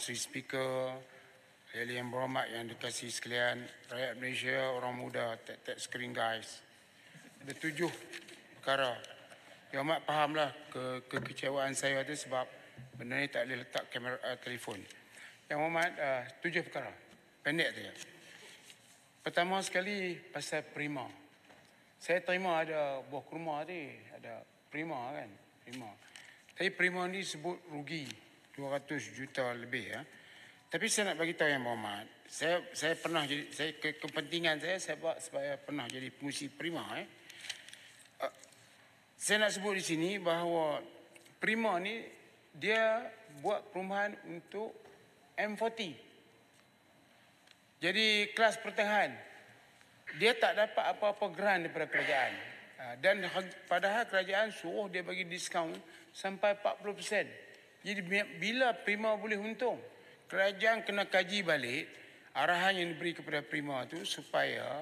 Sri Speaker, Ahli yang berhormat yang dikasihi sekalian, rakyat Malaysia, orang muda, tek-tek screen guys. Ada 7 perkara. Yang amat fahamlah kekecewaan saya tu sebab benda ni tak boleh letak kamera telefon. Yang amat 7 perkara. Pendek tu ya. Pertama sekali pasal Prima. Saya terima ada buah kurma tadi, ada Prima kan, Prima. Tapi Prima ni sebut rugi 200 juta lebih ya. Tapi saya nak bagi tahu yang berhormat, saya pernah jadi, kepentingan saya buat supaya pernah jadi pengurusi Prima. Saya nak sebut di sini bahawa Prima ni dia buat perumahan untuk M40. Jadi kelas pertengahan. Dia tak dapat apa-apa grant daripada kerajaan. Dan padahal kerajaan suruh dia bagi diskaun sampai 40%. Jadi bila Prima boleh untung, kerajaan kena kaji balik arahan yang diberi kepada Prima tu supaya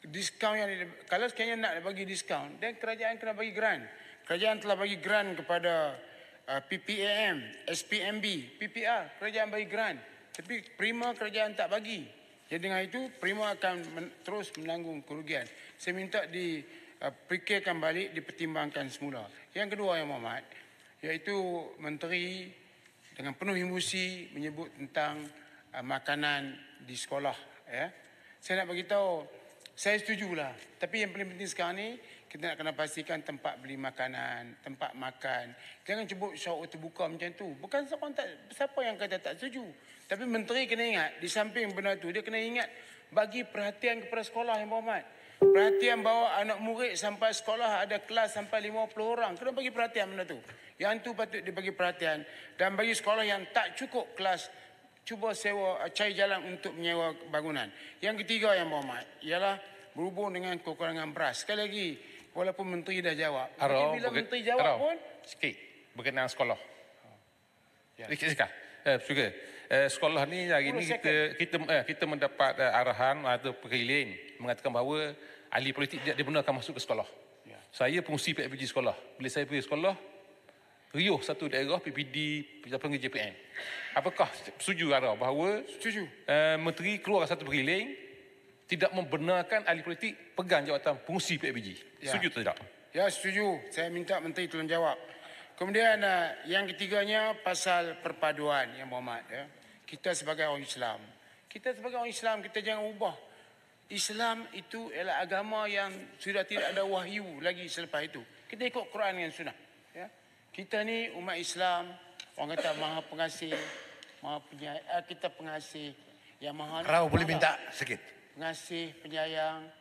diskaun yang kalau sekiranya nak bagi diskaun, dan kerajaan kena bagi grant. Kerajaan telah bagi grant kepada PPAM, SPMB, PPR, kerajaan bagi grant. Tapi Prima kerajaan tak bagi. Jadi dengan itu Prima akan terus menanggung kerugian. Saya minta dipikirkan balik, dipertimbangkan semula. Yang kedua yang berhormat, iaitu Menteri dengan penuh emosi menyebut tentang makanan di sekolah. Ya. Saya nak beritahu, saya setujulah. Tapi yang paling penting sekarang ni, kita nak kena pastikan tempat beli makanan, tempat makan. Jangan cuba syok terbuka macam tu. Bukan siapa yang kata tak setuju. Tapi menteri kena ingat, di samping benda tu, dia kena ingat bagi perhatian kepada sekolah yang berhormat. Perhatian bawa anak murid sampai sekolah ada kelas sampai 50 orang. Kena bagi perhatian benda tu. Yang tu patut dibagi perhatian. Dan bagi sekolah yang tak cukup kelas, cuba sewa, cari jalan untuk menyewa bangunan. Yang ketiga yang berhormat ialah berhubung dengan kekurangan beras. Sekali lagi, walaupun menteri dah jawab. Bila menteri jawab pun sikit berkenaan sekolah. Ya. Juga. Sekolah ni hari ni kita mendapat arahan atau perkeliling mengatakan bahawa ahli politik tidak dibenarkan masuk ke sekolah. Ya. Saya pengurusi PPG sekolah. Bila saya pergi sekolah, riuh satu daerah PPD pengguna JPN. Apakah setuju arah bahawa setuju. Menteri keluar satu perkeliling tidak membenarkan ahli politik pegang jawatan pengurusi PPG. Ya. Setuju atau tidak? Ya, setuju. Saya minta menteri tolong jawab. Kemudian yang ketiganya pasal perpaduan yang berhormat. Ya. Kita sebagai orang Islam. Kita sebagai orang Islam, kita jangan ubah. Islam itu ialah agama yang sudah tidak ada wahyu lagi selepas itu. Kita ikut Quran dan Sunnah. Ya. Kita ni umat Islam, orang kata maha pengasih, maha penyayang, kita pengasih. Yang maha Rau boleh minta sikit. Pengasih, penyayang,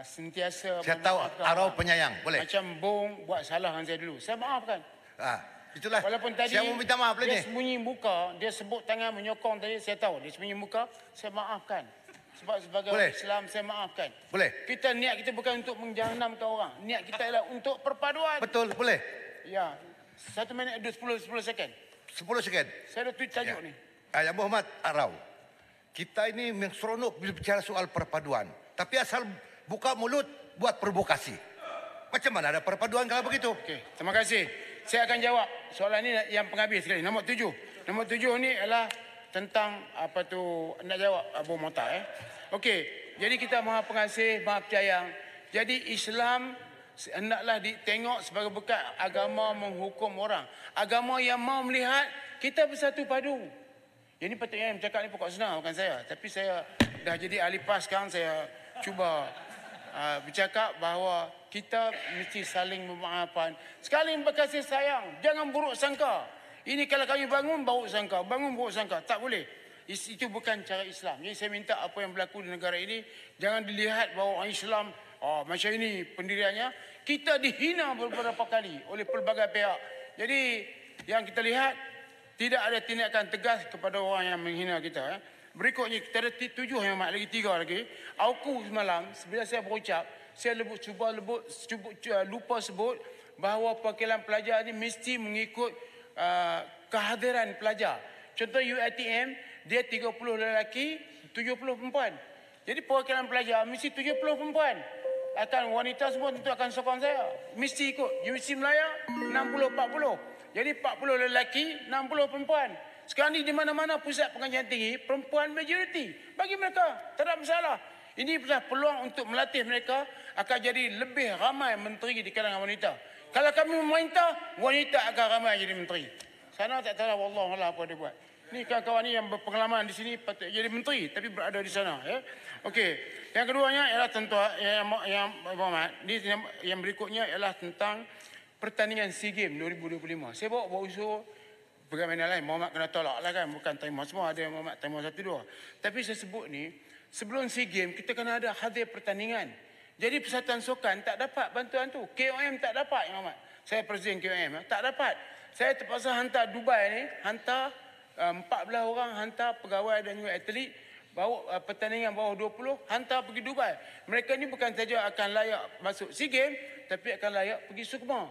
sentiasa. Saya tahu Arau penyayang, boleh. Macam Bong buat salah dengan saya dulu, saya maafkan. Itulah. Walaupun tadi saya mau minta maaf dia ni. sembunyi muka, dia sebut tangan menyokong tadi, saya tahu dia sembunyi muka, saya maafkan. Sebab sebagai orang Islam saya maafkan. Boleh. Kita niat kita bukan untuk menjahanamkan orang, niat kita ialah untuk perpaduan. Betul, boleh. Ya. 1 minit ada 10 second. 10 second. Saya ada tweet tajuk ni. Yang berhormat Arau. Kita ini seronok bicara soal perpaduan. Tapi asal buka mulut buat provokasi. Macam mana ada perpaduan kalau begitu? Okey, terima kasih. Saya akan jawab soalan ni yang penghabis sekali. Nombor 7. Nombor 7 ni adalah tentang apa tu, nak jawab Abu Mota. Okey, jadi kita maha pengasih, maha penyayang. Jadi Islam hendaklah ditengok sebagai bukan agama menghukum orang. Agama yang mau melihat kita bersatu padu. Jadi patutnya yang bercakap ni pokok senang, bukan saya. Tapi saya dah jadi ahli PAS sekarang, saya cuba bercakap bahawa kita mesti saling memaafkan, saling berkasih sayang, jangan buruk sangka. Ini kalau kami bangun buruk sangka, bangun buruk sangka, tak boleh. Itu bukan cara Islam. Jadi saya minta apa yang berlaku di negara ini jangan dilihat bahawa orang Islam macam ini pendiriannya. Kita dihina beberapa kali oleh pelbagai pihak. Jadi yang kita lihat tidak ada tindakan tegas kepada orang yang menghina kita. Berikutnya kita ada 7 yang lagi 3 lagi. Aku semalam bila saya berucap, saya lupa sebut bahawa perwakilan pelajar ini mesti mengikut kehadiran pelajar. Contoh UiTM, dia 30 lelaki, 70 perempuan. Jadi perwakilan pelajar mesti 70 perempuan. Akan wanita semua tentu akan sokong saya. Mesti ikut. Universiti Melaya 60-40. Jadi 40 lelaki, 60 perempuan. Sekarang ni di mana-mana pusat pengajian tinggi, perempuan majoriti. Bagi mereka, tak ada masalah. Ini adalah peluang untuk melatih mereka akan jadi lebih ramai menteri di kalangan wanita. Kalau kami memerintah, wanita akan ramai jadi menteri. Sana tak tahu, wallahualam apa dia buat. Ni kawan-kawan ni yang berpengalaman di sini patut jadi menteri tapi berada di sana. Ya. Okey. Yang keduanya ialah tuan-tuan yang ni yang berikutnya ialah tentang pertandingan SEA Games 2025. Saya bawa usul bagaimana lain. Muhammad kena tolak lah kan. Bukan timer semua. Ada Muhammad timer 1-2. Tapi saya sebut ni, sebelum SEA Games kita kena ada hadir pertandingan. Jadi Persatuan Sukan tak dapat bantuan tu. KOM tak dapat Muhammad. Saya Presiden KOM. Tak dapat. Saya terpaksa hantar Dubai ni. Hantar 14 orang. Hantar pegawai dan juga atlet. Bawa pertandingan bawah 20. Hantar pergi Dubai. Mereka ni bukan saja akan layak masuk SEA Games. Tapi akan layak pergi Sukma.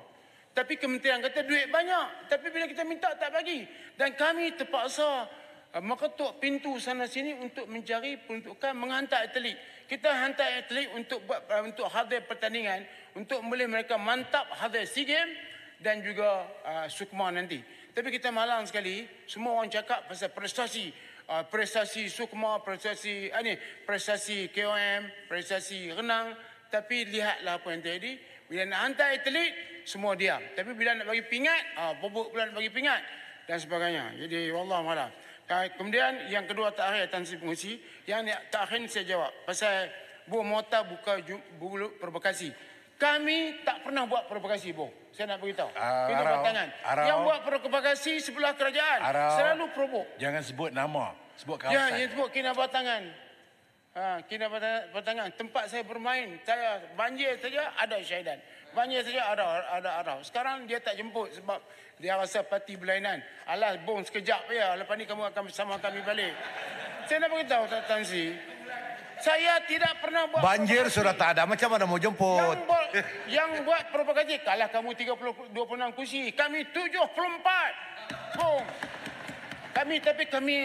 Tapi kementerian kata duit banyak. Tapi bila kita minta tak bagi. Dan kami terpaksa mengetuk pintu sana sini untuk mencari peruntukan menghantar atlet. Kita hantar atlet untuk hadir pertandingan. Untuk boleh mereka mantap hadir SEA Games dan juga Sukma nanti. Tapi kita malang sekali. Semua orang cakap pasal prestasi. Prestasi Sukma, prestasi KOM, prestasi renang. Tapi lihatlah apa yang terjadi. Bila nak hantar atlet, semua diam. Tapi bila nak bagi pingat, bobok pula nak bagi pingat dan sebagainya. Jadi wallahualam. Kemudian yang kedua terakhir Tan Sri Pengerusi, yang terakhir saya jawab pasal Bu Mota buka bulu provokasi. Kami tak pernah buat provokasi, Bu. Saya nak beritahu. Pintu batangan. Yang buat provokasi sebelah kerajaan selalu provok. Jangan sebut nama, sebut kawasan. Ya, yang sebut Kinabatangan. Kinabatangan. Tempat saya bermain, saya banjir saja ada syahidan. Banjir saja ada arah. Sekarang dia tak jemput sebab dia rasa parti berlainan. Alah, bong sekejap ya. Lepas ni kamu akan bersama kami balik. Saya nak beritahu Tan Sri, saya tidak pernah buat Banjir sudah tak ada. Macam mana mau jemput? Yang buat provokasi. Kalah kamu 26 kursi. Kami 74. Bong. Tapi kami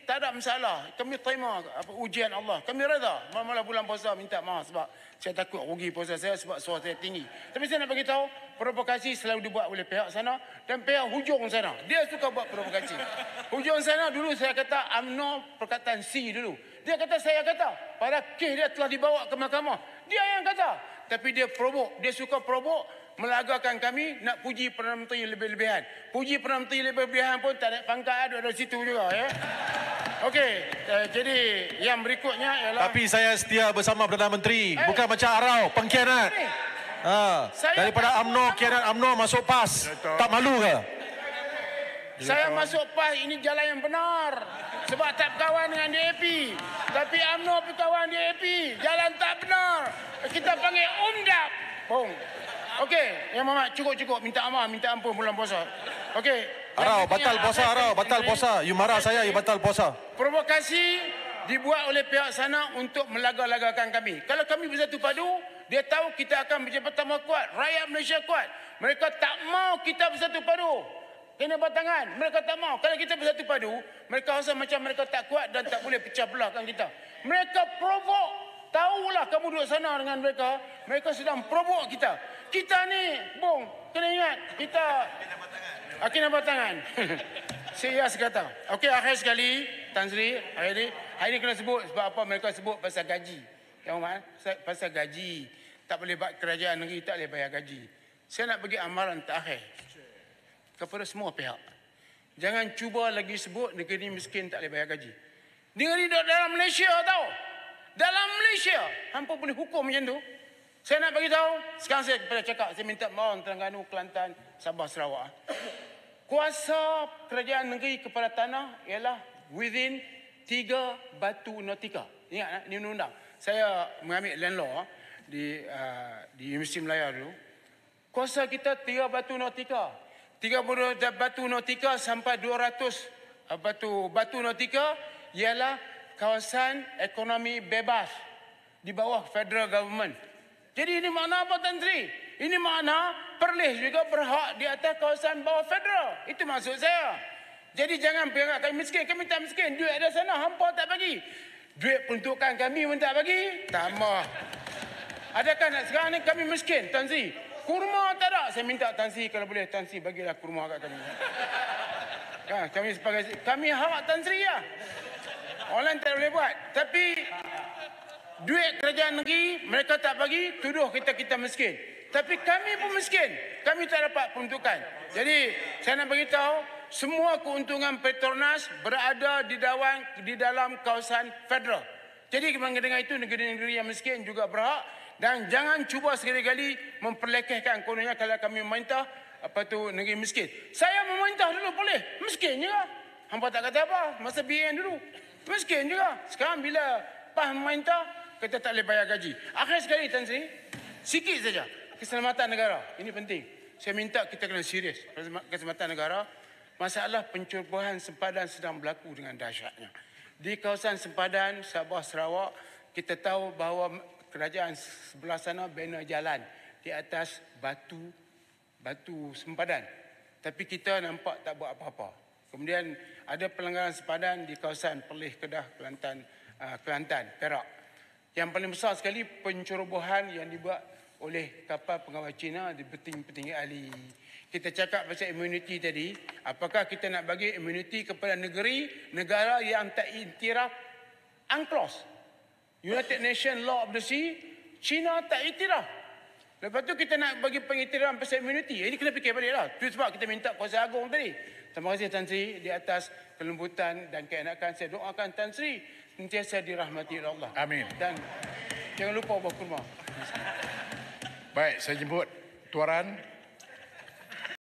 tak ada masalah. Kami terima ujian Allah. Kami reda. Malah bulan puasa minta maaf sebab saya takut rugi puasa saya sebab suara saya tinggi. Tapi saya nak beritahu, provokasi selalu dibuat oleh pihak sana dan pihak hujung sana. Dia suka buat provokasi. Hujung sana dulu saya kata UMNO perkataan C dulu. Dia kata saya kata. Pada kes dia telah dibawa ke mahkamah. Dia yang kata. Tapi dia provok. Dia suka provok. Melagakan kami nak puji Perdana Menteri lebih-lebihan. Puji Perdana Menteri lebih-lebihan pun tak ada pangkat, ada situ juga ya. Okey, jadi yang berikutnya ialah Tapi saya setia bersama Perdana Menteri, bukan macam Arau, pengkhianat. Daripada UMNO, khianat UMNO masuk PAS. Tak malu ke? Saya masuk PAS, ini jalan yang benar. Sebab tak berkawan dengan DAP. Tapi UMNO berkawan DAP. Jalan tak benar. Kita panggil umdap. Bong. Okey, yang Mamat cukup-cukup. Minta maaf, minta ampun bulan puasa. Okey. Arau, batal puasa Arau, batal puasa. You marah saya, you batal puasa. Provokasi dibuat oleh pihak sana untuk melaga-lagakan kami. Kalau kami bersatu padu, dia tahu kita akan menjadi pertama kuat. Rakyat Malaysia kuat. Mereka tak mau kita bersatu padu. Kena batangan. Mereka tak mau. Kalau kita bersatu padu, mereka rasa macam mereka tak kuat dan tak boleh pecah belahkan kita. Mereka provok. Tahulah kamu duduk sana dengan mereka. Mereka sedang provok kita. Kita ni, Bong, kena ingat. Kita kena batangan. Saya kata. Okey, akhir sekali, Tan Sri, hari ini kena sebut sebab apa mereka sebut pasal gaji. Yang mana? Pasal gaji. Tak boleh kerajaan negeri tak boleh bayar gaji. Saya nak bagi amaran terakhir kepada semua pihak. Jangan cuba lagi sebut negeri miskin tak boleh bayar gaji. Negeri dalam Malaysia tau. Dalam Malaysia, hampa boleh hukum macam tu. Saya nak bagi tahu, sekarang saya pada cakap, saya minta maaf Terengganu, Kelantan, Sabah, Sarawak. Kuasa kerajaan negeri kepada tanah ialah within 3 batu nautika. Ingat, ini undang-undang. Saya mengambil land law di Universiti Melaya dulu. Kuasa kita 3 batu nautika. 3 batu nautika sampai 200 batu nautika ialah kawasan ekonomi bebas di bawah federal government. Jadi ini makna apa Tan Sri? Ini makna Perlis juga berhak di atas kawasan bawah federal. Itu maksud saya. Jadi jangan perangat kami miskin. Kami tak miskin. Duit ada sana, hampa tak bagi. Duit peruntukan kami pun tak bagi. Tak mau. Adakah nak sekarang ni kami miskin, Tan Sri? Kurma tak ada. Saya minta Tan Sri kalau boleh, Tan Sri bagilah kurma kat kami. Kami hak Tan Sri lah. Orang lain tak boleh buat. Tapi duit kerajaan negeri mereka tak bagi, tuduh kita miskin. Tapi kami pun miskin. Kami tak dapat peruntukan. Jadi saya nak beritahu, semua keuntungan Petronas berada di dalam kawasan federal. Jadi dengan itu negeri-negeri yang miskin juga berhak, dan jangan cuba sekali-kali memperlekehkan kononnya kalau kami meminta negeri miskin. Saya memerintah dulu boleh, miskin juga. Hampa tak kata apa masa BN dulu. Miskin juga. Sekarang bila PAS memerintah, kita tak boleh bayar gaji. Akhir sekali Tan Sri, sikit saja keselamatan negara. Ini penting. Saya minta kita kena serius. Keselamatan negara, masalah pencerobohan sempadan sedang berlaku dengan dahsyatnya. Di kawasan sempadan Sabah Sarawak, kita tahu bahawa kerajaan sebelah sana bina jalan di atas batu sempadan. Tapi kita nampak tak buat apa-apa. Kemudian ada pelanggaran sempadan di kawasan Perlis, Kedah, Kelantan, Perak. Yang paling besar sekali pencerobohan yang dibuat oleh kapal pengawal Cina di petinggi ahli. Kita cakap pasal immunity tadi, apakah kita nak bagi immunity kepada negara yang tak iktiraf UNCLOS, United Nations Law of the Sea, China tak iktiraf. Lepas tu kita nak bagi pengiktirafan pasal immunity. Ini kena fikir baliklah. Itu sebab kita minta Kuasa Agung tadi. Terima kasih Tan Sri di atas kelembutan dan keenakan. Saya doakan Tan Sri sentiasa dirahmati oleh Allah. Amin. Dan jangan lupa bawa kurma. Baik, saya jemput Tuan